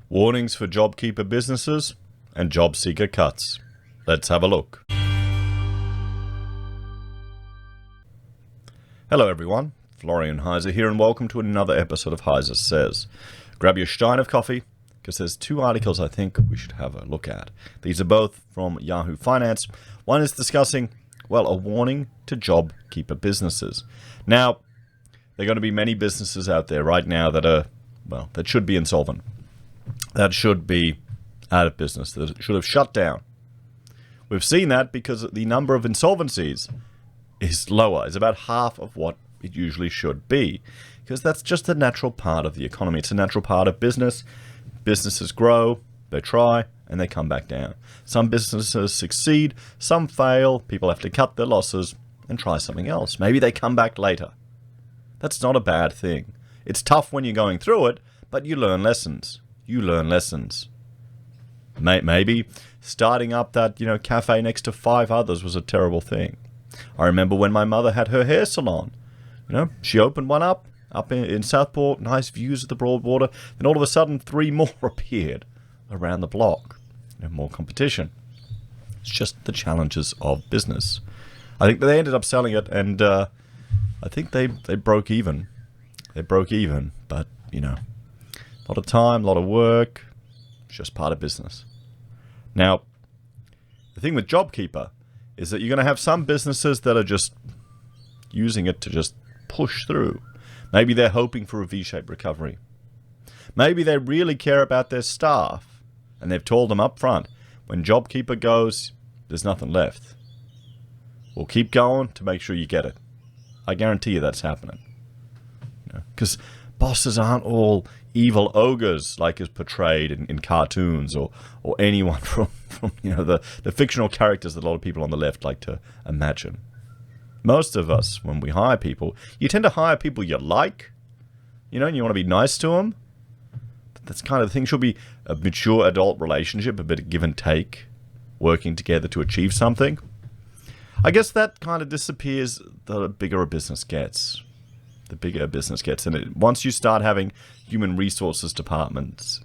Warnings for JobKeeper businesses and JobSeeker cuts. Let's have a look. Hello everyone, Florian.heise here and welcome to another episode of HeiseSays. Grab your stein of coffee because there's two articles I think we should have a look at. These are both from Yahoo Finance. One is discussing, well, a warning to JobKeeper businesses. Now, there are going to be many businesses out there right now that are, well, that should be insolvent. That should be out of business, that should have shut down. We've seen that because the number of insolvencies is lower. It's about half of what it usually should be, because that's just a natural part of the economy. It's a natural part of business. Businesses grow, they try, and they come back down. Some businesses succeed, some fail. People have to cut their losses and try something else. Maybe they come back later. That's not a bad thing. It's tough when you're going through it, but you learn lessons. You learn lessons. Maybe starting up that, cafe next to 5 others was a terrible thing. I remember when my mother had her hair salon. She opened one up in Southport, nice views of the Broadwater. Then all of a sudden, 3 more appeared around the block. More competition. It's just the challenges of business. I think they ended up selling it, and I think they broke even. They broke even, but, a lot of time, a lot of work. It's just part of business. Now, the thing with JobKeeper is that you're going to have some businesses that are just using it to just push through. Maybe they're hoping for a V-shaped recovery. Maybe they really care about their staff, and they've told them up front, when JobKeeper goes, there's nothing left. We'll keep going to make sure you get it. I guarantee you that's happening. Because bosses aren't all evil ogres like is portrayed in cartoons or anyone from the fictional characters that a lot of people on the left like to imagine. Most of us, when we hire people, you tend to hire people you like, and you want to be nice to them. That's kind of the thing. Should be a mature adult relationship, a bit of give and take, working together to achieve something. I guess that kind of disappears the bigger a business gets. The bigger a business gets. And once you start having human resources departments,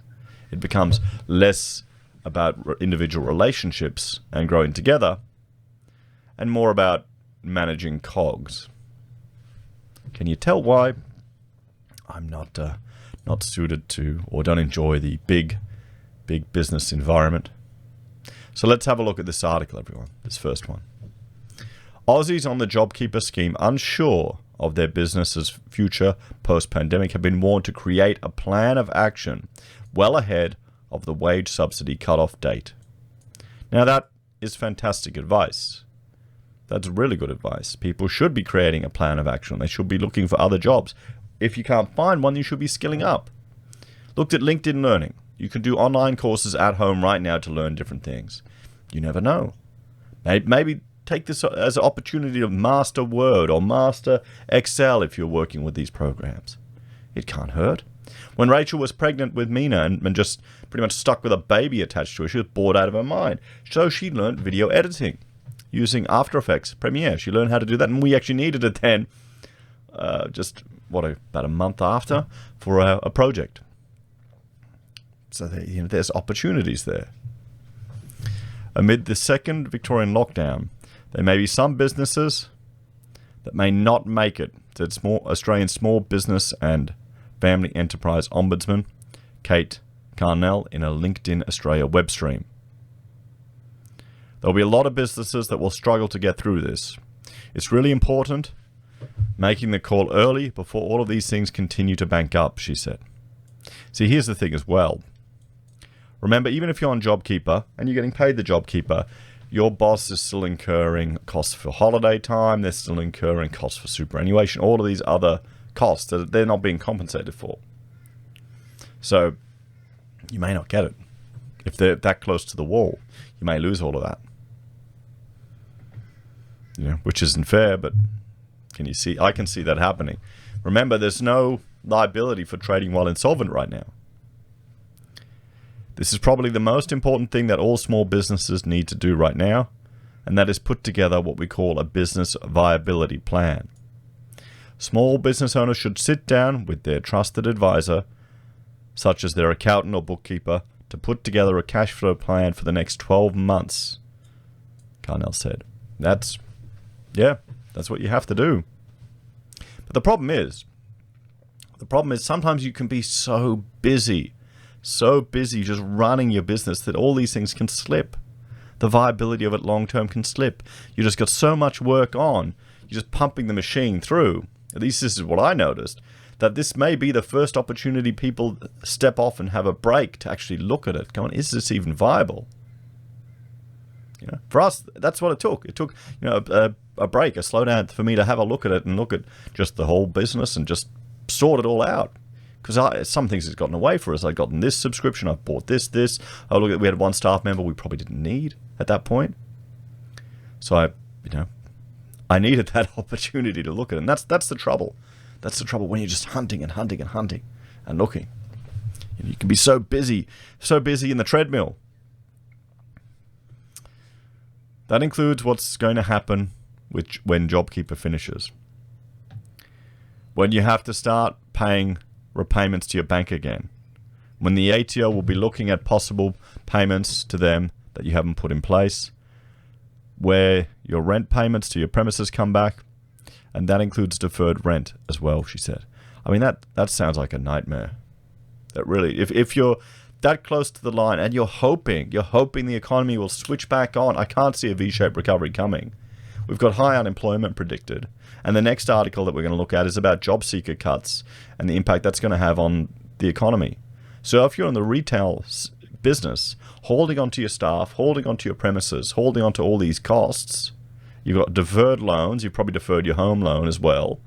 it becomes less about individual relationships and growing together and more about managing cogs. Can you tell why I'm not suited to or don't enjoy the big business environment? So let's have a look at this article, everyone. This first one. Aussies on the JobKeeper scheme unsure of their business's future post-pandemic have been warned to create a plan of action well ahead of the wage subsidy cutoff date. Now that is fantastic advice. That's really good advice. People should be creating a plan of action. They should be looking for other jobs. If you can't find one, you should be skilling up. Looked at LinkedIn Learning. You can do online courses at home right now to learn different things. You never know. Maybe take this as an opportunity to master Word or master Excel if you're working with these programs. It can't hurt. When Rachel was pregnant with Mina and just pretty much stuck with a baby attached to her, she was bored out of her mind. So she learned video editing using After Effects, Premiere. She learned how to do that, and we actually needed it then, about a month after, for a project. So there's opportunities there. Amid the second Victorian lockdown, there may be some businesses that may not make it, said Australian Small Business and Family Enterprise Ombudsman Kate Carnell in a LinkedIn Australia web stream. There'll be a lot of businesses that will struggle to get through this. It's really important making the call early before all of these things continue to bank up, she said. See, here's the thing as well. Remember, even if you're on JobKeeper and you're getting paid the JobKeeper, your boss is still incurring costs for holiday time, they're still incurring costs for superannuation, all of these other costs that they're not being compensated for. So you may not get it. If they're that close to the wall, you may lose all of that. Which isn't fair, but can you see? I can see that happening. Remember, there's no liability for trading while insolvent right now. This is probably the most important thing that all small businesses need to do right now, and that is put together what we call a business viability plan. Small business owners should sit down with their trusted advisor such as their accountant or bookkeeper, to put together a cash flow plan for the next 12 months, Carnell said. That's what you have to do. But the problem is sometimes you can be so busy just running your business that all these things can slip. The viability of it long-term can slip. You just got so much work on, you're just pumping the machine through. At least this is what I noticed, that this may be the first opportunity people step off and have a break to actually look at it, going, is this even viable? You know, for us, that's what it took. It took, you know, a break, a slowdown for me to have a look at it and look at just the whole business and just sort it all out. Because some things has gotten away for us. I've gotten this subscription, I've bought this. Oh, look, we had one staff member we probably didn't need at that point. So I needed that opportunity to look at it. And that's the trouble. That's the trouble when you're just hunting and looking. You can be so busy in the treadmill. That includes what's going to happen when JobKeeper finishes. When you have to start paying repayments to your bank again. When the ATO will be looking at possible payments to them that you haven't put in place. Where your rent payments to your premises come back. And that includes deferred rent as well, she said. I mean, that sounds like a nightmare. That really, if you're that close to the line and you're hoping the economy will switch back on, I can't see a V-shaped recovery coming. We've got high unemployment predicted. And the next article that we're going to look at is about JobSeeker cuts and the impact that's going to have on the economy. So if you're in the retail business, holding onto your staff, holding onto your premises, holding onto all these costs, you've got deferred loans, you've probably deferred your home loan as well.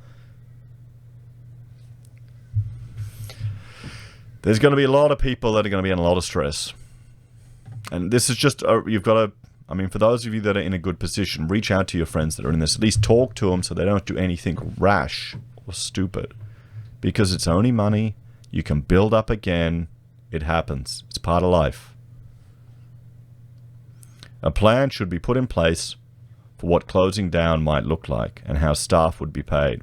There's going to be a lot of people that are going to be in a lot of stress. And this is just, you've got to, I mean, for those of you that are in a good position, reach out to your friends that are in this. At least talk to them so they don't do anything rash or stupid. Because it's only money. You can build up again. It happens. It's part of life. A plan should be put in place for what closing down might look like and how staff would be paid.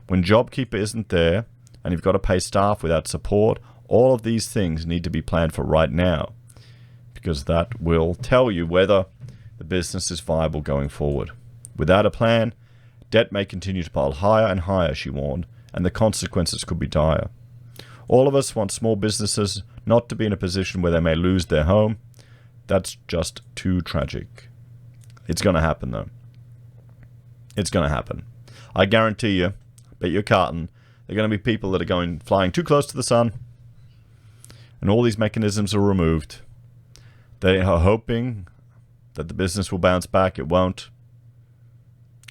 When JobKeeper isn't there and you've got to pay staff without support, all of these things need to be planned for right now. Because that will tell you whether the business is viable going forward. Without a plan, debt may continue to pile higher and higher, she warned, and the consequences could be dire. All of us want small businesses not to be in a position where they may lose their home. That's just too tragic. It's going to happen, though. It's going to happen. I guarantee you, bet your carton, there are going to be people that are flying too close to the sun, and all these mechanisms are removed. They are hoping that the business will bounce back. It won't.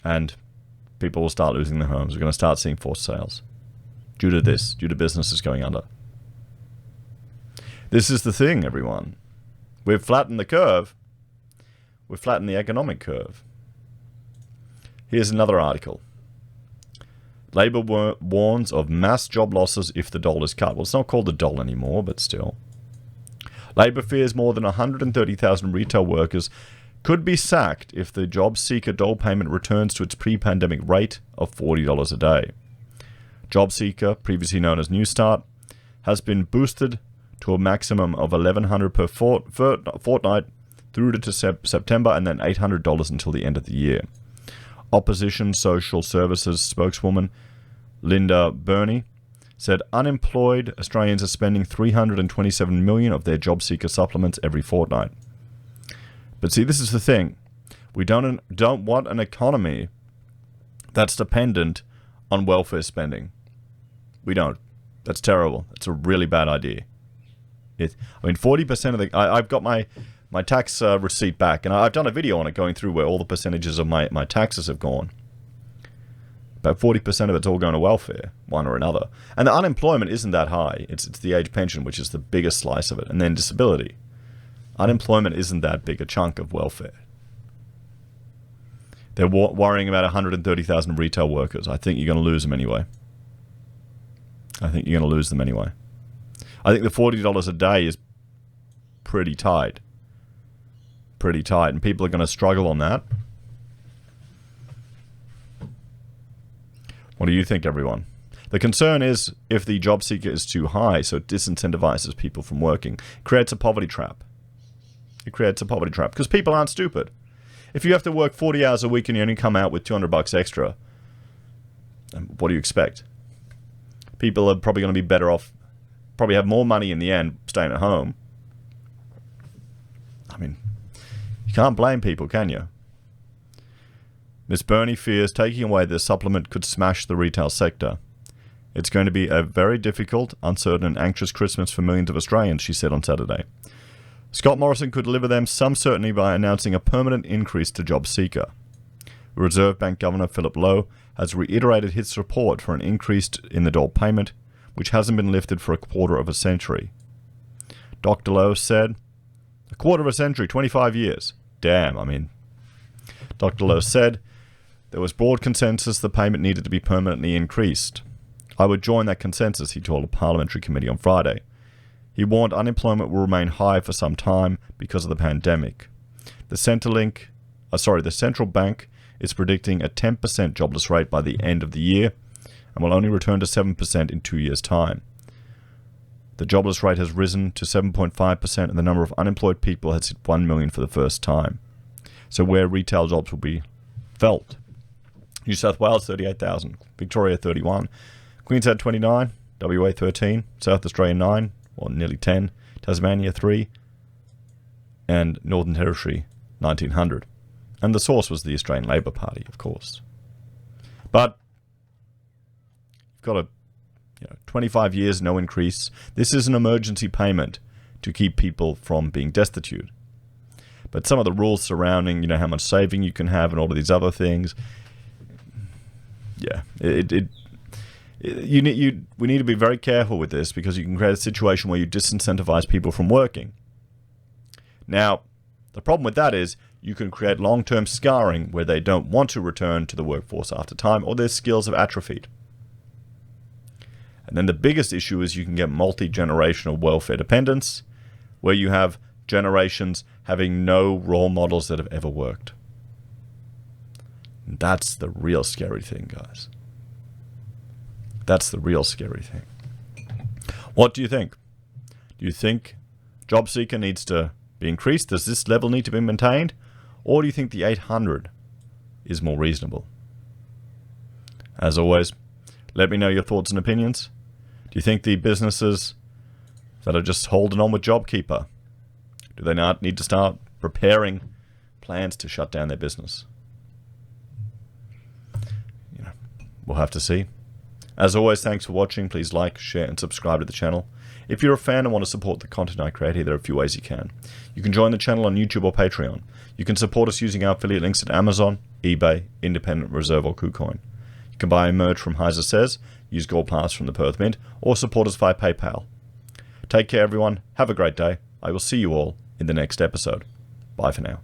And people will start losing their homes. We're going to start seeing forced sales due to this, due to businesses going under. This is the thing, everyone. We've flattened the curve. We've flattened the economic curve. Here's another article. Labour warns of mass job losses if the dole is cut. Well, it's not called the dole anymore, but still. Labour fears more than 130,000 retail workers could be sacked if the JobSeeker dole payment returns to its pre-pandemic rate of $40 a day. JobSeeker, previously known as New Start, has been boosted to a maximum of $1,100 per fortnight through to September and then $800 until the end of the year. Opposition Social Services spokeswoman Linda Burney said unemployed Australians are spending $327 million of their JobSeeker supplements every fortnight. But see, this is the thing. We don't want an economy that's dependent on welfare spending. We don't. That's terrible. That's a really bad idea. 40% of the... I've got my tax receipt back, and I've done a video on it going through where all the percentages of my taxes have gone. About 40% of it's all going to welfare, one or another. And the unemployment isn't that high. It's the age pension, which is the biggest slice of it, and then disability. Unemployment isn't that big a chunk of welfare. They're worrying about 130,000 retail workers. I think you're going to lose them anyway. I think the $40 a day is pretty tight. Pretty tight, and people are going to struggle on that. What do you think, everyone? The concern is if the job seeker is too high, so it disincentivizes people from working, it creates a poverty trap. It creates a poverty trap because people aren't stupid. If you have to work 40 hours a week and you only come out with $200 extra, what do you expect? People are probably going to be better off, probably have more money in the end staying at home. I mean, you can't blame people, can you? Miss Bernie fears taking away this supplement could smash the retail sector. It's going to be a very difficult, uncertain and anxious Christmas for millions of Australians, she said on Saturday. Scott Morrison could deliver them some certainty by announcing a permanent increase to JobSeeker. Reserve Bank Governor Philip Lowe has reiterated his support for an increase in the dole payment, which hasn't been lifted for a quarter of a century. Dr. Lowe said, "A quarter of a century, 25 years. Damn, I mean." Dr. Lowe said, "There was broad consensus the payment needed to be permanently increased. I would join that consensus," he told a parliamentary committee on Friday. He warned unemployment will remain high for some time because of the pandemic. The central bank is predicting a 10% jobless rate by the end of the year and will only return to 7% in 2 years' time. The jobless rate has risen to 7.5% and the number of unemployed people has hit 1 million for the first time. So where retail jobs will be felt. New South Wales 38,000, Victoria 31, Queensland 29, WA 13, South Australia 9, or nearly 10, Tasmania 3, and Northern Territory 1900. And the source was the Australian Labor Party, of course. But you've got 25 years, no increase. This is an emergency payment to keep people from being destitute. But some of the rules surrounding, how much saving you can have and all of these other things, we need to be very careful with this because you can create a situation where you disincentivize people from working. Now, the problem with that is you can create long-term scarring where they don't want to return to the workforce after time or their skills have atrophied. And then the biggest issue is you can get multi-generational welfare dependence where you have generations having no role models that have ever worked. And that's the real scary thing, guys. That's the real scary thing. What do you think? Do you think JobSeeker needs to be increased? Does this level need to be maintained? Or do you think the 800 is more reasonable? As always, let me know your thoughts and opinions. Do you think the businesses that are just holding on with JobKeeper, do they not need to start preparing plans to shut down their business? We'll have to see. As always, thanks for watching. Please like, share, and subscribe to the channel. If you're a fan and want to support the content I create here, there are a few ways you can. You can join the channel on YouTube or Patreon. You can support us using our affiliate links at Amazon, eBay, Independent Reserve, or Kucoin. You can buy a merch from HeiseSays, use Gold Pass from the Perth Mint, or support us via PayPal. Take care, everyone. Have a great day. I will see you all in the next episode. Bye for now.